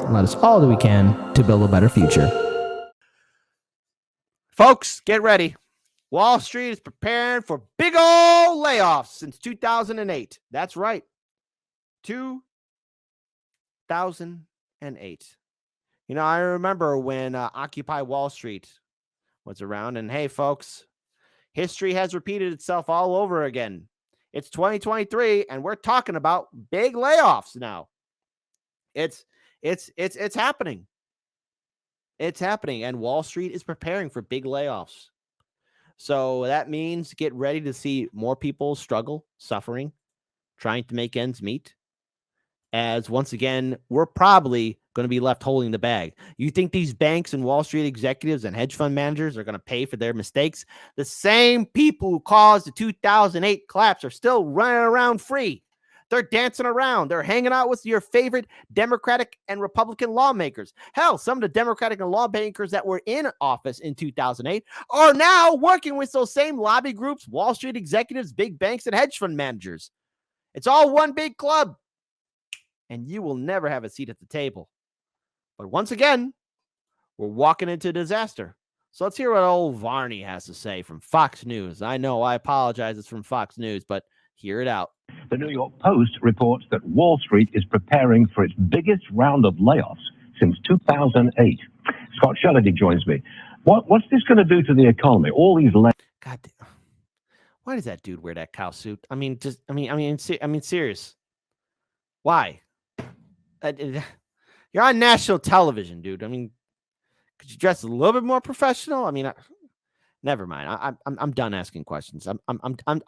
and let us all do we can to build a better future. Folks, get ready. Wall Street is preparing for big old layoffs since 2008. That's right. 2008. You know, I remember when Occupy Wall Street was around. And hey, folks, history has repeated itself all over again. It's 2023, and we're talking about big layoffs now. It's happening. It's happening, and Wall Street is preparing for big layoffs. So that means get ready to see more people struggle, suffering, trying to make ends meet. As once again, we're probably going to be left holding the bag. You think these banks and Wall Street executives and hedge fund managers are going to pay for their mistakes? The same people who caused the 2008 collapse are still running around free. They're dancing around. They're hanging out with your favorite Democratic and Republican lawmakers. Hell, some of the Democratic and lawmakers that were in office in 2008 are now working with those same lobby groups, Wall Street executives, big banks, and hedge fund managers. It's all one big club, and you will never have a seat at the table. But once again, we're walking into disaster. So let's hear what old Varney has to say from Fox News. I know, I apologize, it's from Fox News, but hear it out. The New York Post reports that Wall Street is preparing for its biggest round of layoffs since 2008. Scott Shellady joins me. What's this going to do to the economy? All these layoffs. God damn. Why does that dude wear that cow suit? I mean, serious. Why? You're on national television, dude. I mean, could you dress a little bit more professional? I mean, never mind. I'm done asking questions. I'm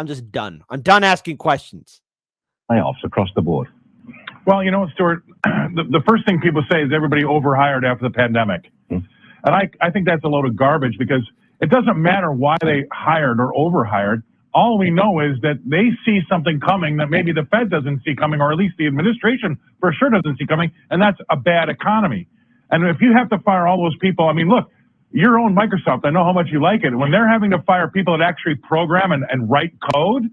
just done. I'm done asking questions. Layoffs across the board. Well, you know what, Stuart? The first thing people say is everybody overhired after the pandemic. And I think that's a load of garbage, because it doesn't matter why they hired or overhired. All we know is that they see something coming that maybe the Fed doesn't see coming, or at least the administration for sure doesn't see coming, and that's a bad economy. And if you have to fire all those people, I mean, look, your own Microsoft, I know how much you like it. When they're having to fire people that actually program and write code,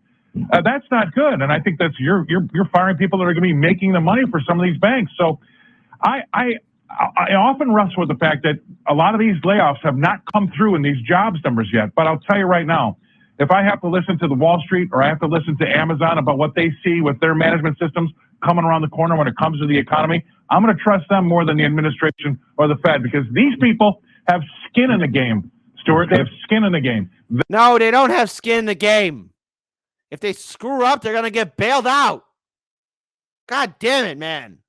that's not good. And I think that's you're firing people that are going to be making the money for some of these banks. So I often wrestle with the fact that a lot of these layoffs have not come through in these jobs numbers yet. But I'll tell you right now, if I have to listen to the Wall Street or I have to listen to Amazon about what they see with their management systems coming around the corner when it comes to the economy, I'm going to trust them more than the administration or the Fed, because these people have skin in the game, Stuart. They have skin in the game. No, they don't have skin in the game. If they screw up, they're going to get bailed out. God damn it, man.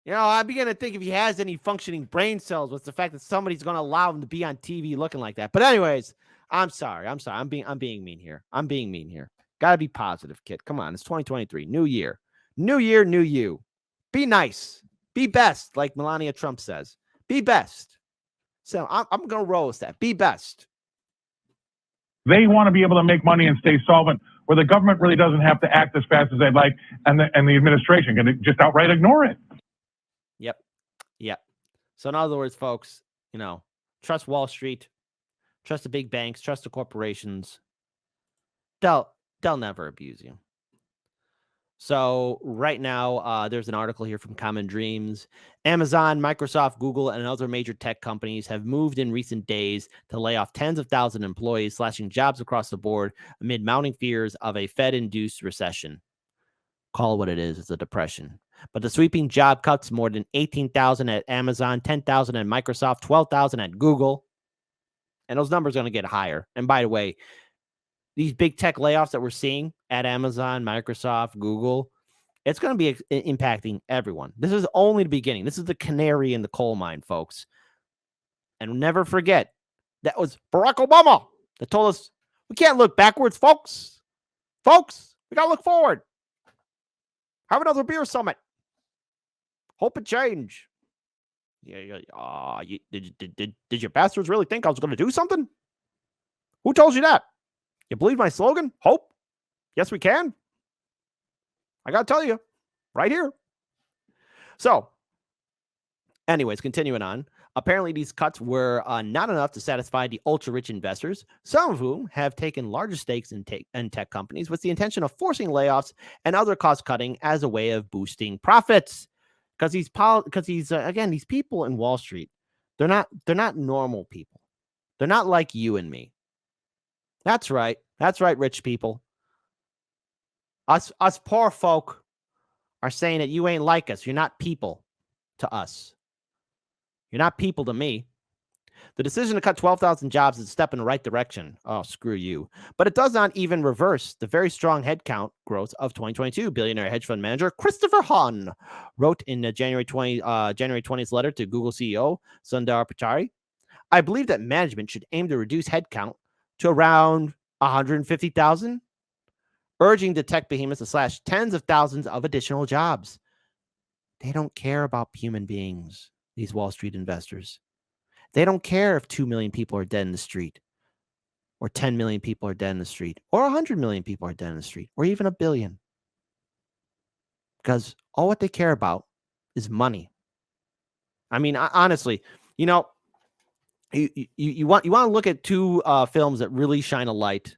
You know, I begin to think if he has any functioning brain cells, what's the fact that somebody's going to allow him to be on TV looking like that. But anyways, I'm sorry. I'm being mean here. Got to be positive, kid. Come on. It's 2023. New year. New year, new you. Be nice. Be best, like Melania Trump says. Be best. So I'm going to roll with that. Be best. They want to be able to make money and stay solvent, where the government really doesn't have to act as fast as they'd like, and the administration can just outright ignore it. Yep. So in other words, folks, you know, trust Wall Street, trust the big banks, trust the corporations. They'll never abuse you. So right now, there's an article here from Common Dreams. Amazon, Microsoft, Google, and other major tech companies have moved in recent days to lay off tens of thousands of employees, slashing jobs across the board amid mounting fears of a Fed-induced recession. Call it what it is. It's a depression. But the sweeping job cuts, more than 18,000 at Amazon, 10,000 at Microsoft, 12,000 at Google. And those numbers are going to get higher. And by the way, these big tech layoffs that we're seeing at Amazon, Microsoft, Google, it's going to be impacting everyone. This is only the beginning. This is the canary in the coal mine, folks. And never forget, that was Barack Obama that told us we can't look backwards, folks. Folks, we got to look forward. Have another beer summit. Hope and change. Did your bastards really think I was going to do something? Who told you that? You believe my slogan? Hope? Yes, we can. I got to tell you, right here. So, anyways, continuing on. Apparently, these cuts were not enough to satisfy the ultra-rich investors, some of whom have taken larger stakes in tech companies with the intention of forcing layoffs and other cost-cutting as a way of boosting profits. because again, these people in Wall Street, they're not normal people. They're not like you and me. That's right, rich people. Us poor folk are saying that you ain't like us. You're not people to us. You're not people to me. The decision to cut 12,000 jobs is a step in the right direction. Oh, screw you. But it does not even reverse the very strong headcount growth of 2022. Billionaire hedge fund manager Christopher Hahn wrote in the January 20th letter to Google CEO Sundar Pichai, I believe that management should aim to reduce headcount to around 150,000, urging the tech behemoths to slash tens of thousands of additional jobs. They don't care about human beings, these Wall Street investors. They don't care if 2 million people are dead in the street, or 10 million people are dead in the street, or 100 million people are dead in the street, or even a billion. Because all what they care about is money. I mean, honestly, you know, you want to look at two films that really shine a light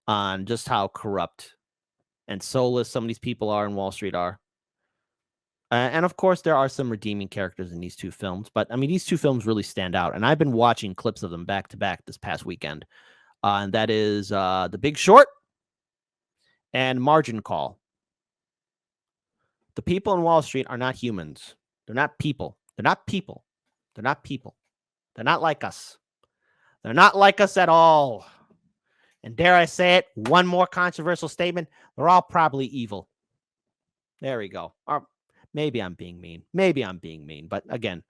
on just how corrupt and soulless some of these people are in Wall Street are. And of course, there are some redeeming characters in these two films. But I mean, these two films really stand out. And I've been watching clips of them back to back this past weekend. And that is The Big Short and Margin Call. The people in Wall Street are not humans. They're not people. They're not people. They're not people. They're not like us. They're not like us at all. And dare I say it, one more controversial statement, they're all probably evil. There we go. Or maybe I'm being mean. But again,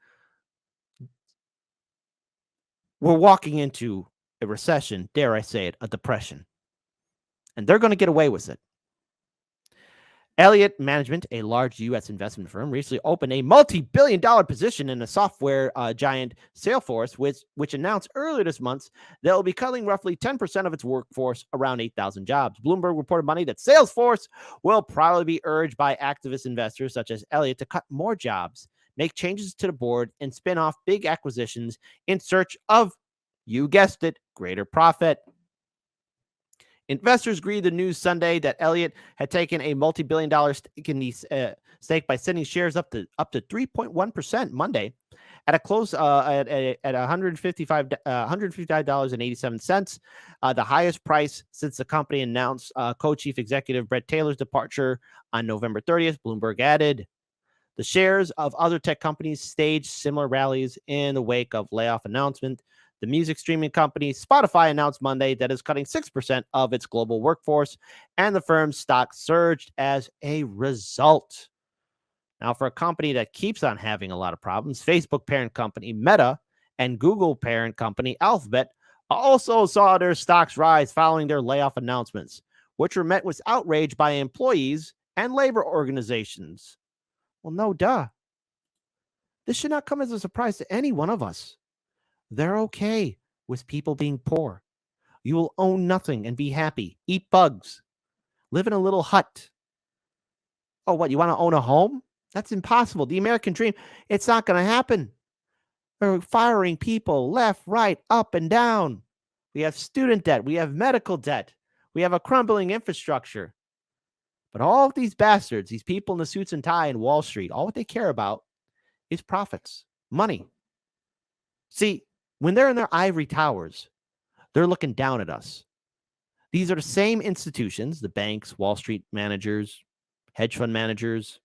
we're walking into a recession, dare I say it, a depression. And they're going to get away with it. Elliott Management, a large U.S. investment firm, recently opened a multi-billion-dollar position in the software giant Salesforce, which announced earlier this month that it will be cutting roughly 10% of its workforce, around 8,000 jobs. Bloomberg reported Monday that Salesforce will probably be urged by activist investors such as Elliott to cut more jobs, make changes to the board, and spin off big acquisitions in search of, you guessed it, greater profit. Investors greeted the news Sunday that Elliott had taken a multi-billion-dollar stake in the stake by sending shares up to 3.1% Monday at a close at $155.87, the highest price since the company announced co-chief executive Brett Taylor's departure on November 30th. Bloomberg added, the shares of other tech companies staged similar rallies in the wake of layoff announcement. The music streaming company Spotify announced Monday that it's cutting 6% of its global workforce, and the firm's stock surged as a result. Now, for a company that keeps on having a lot of problems, Facebook parent company Meta and Google parent company Alphabet also saw their stocks rise following their layoff announcements, which were met with outrage by employees and labor organizations. Well, no duh. This should not come as a surprise to any one of us. They're okay with people being poor. You will own nothing and be happy. Eat bugs. Live in a little hut. Oh, what? You want to own a home? That's impossible. The American dream, it's not going to happen. They're firing people left, right, up, and down. We have student debt. We have medical debt. We have a crumbling infrastructure. But all of these bastards, these people in the suits and tie in Wall Street, all what they care about is profits, money. See, when they're in their ivory towers, they're looking down at us. These are the same institutions, the banks, Wall Street managers, hedge fund managers,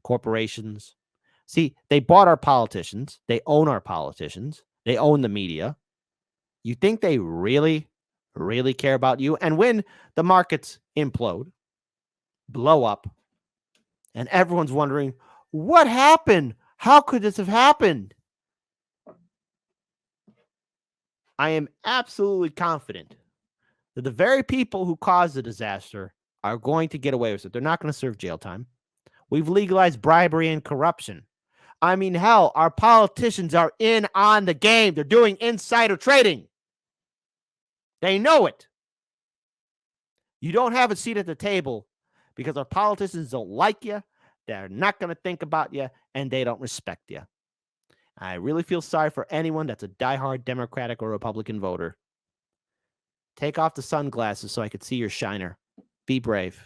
corporations. See, they bought our politicians. They own our politicians. They own the media. You think they really, really care about you? And when the markets implode, blow up, and everyone's wondering, what happened? How could this have happened? I am absolutely confident that the very people who caused the disaster are going to get away with it. They're not going to serve jail time. We've legalized bribery and corruption. I mean, hell, our politicians are in on the game. They're doing insider trading. They know it. You don't have a seat at the table because our politicians don't like you. They're not going to think about you, and they don't respect you. I really feel sorry for anyone that's a diehard Democratic or Republican voter. Take off the sunglasses so I could see your shiner. Be brave.